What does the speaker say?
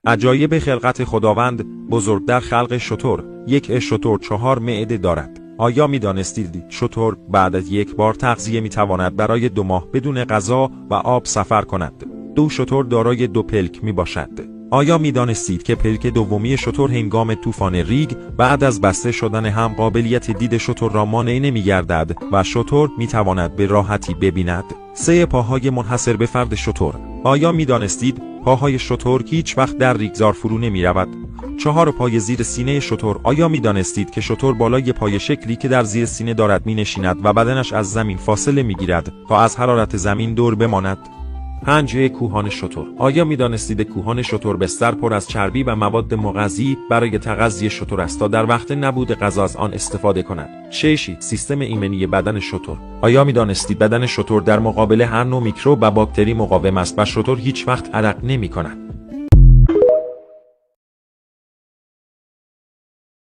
عجایب خلقت خداوند بزرگ در خلق شتر. یک شتر 4 معده دارد. آیا می دانستید شتر بعد از یک بار تغذیه می تواند برای 2 ماه بدون غذا و آب سفر کند؟ 2 شتر دارای 2 پلک می باشد. آیا می دانستید که پلک دومی شتر هنگام طوفان ریگ بعد از بسته شدن هم قابلیت دید شتر را مانع نمی گردد و شتر می تواند به راحتی ببیند؟ 3 پاهای منحصر به فرد شتر. آیا می دانستید پاهای شتر هیچ وقت در ریگزار فرو نمی رود؟ 4 پای زیر سینه شتر. آیا می دانستید که شتر بالای پای شکلی که در زیر سینه دارد می نشیند و بدنش از زمین فاصله می گیرد تا از حرارت زمین دور بماند؟ 5 کوهان شتر. آیا می دانستید کوهان شتر بستر پر از چربی و مواد مغذی برای تغذیه شتر است تا در وقت نبود غذا از آن استفاده کند؟ 6 سیستم ایمنی بدن شتر. آیا می دانستید بدن شتر در مقابل هر نوع میکروب و باکتری مقاوم است و شتر هیچ وقت عرق نمی کند؟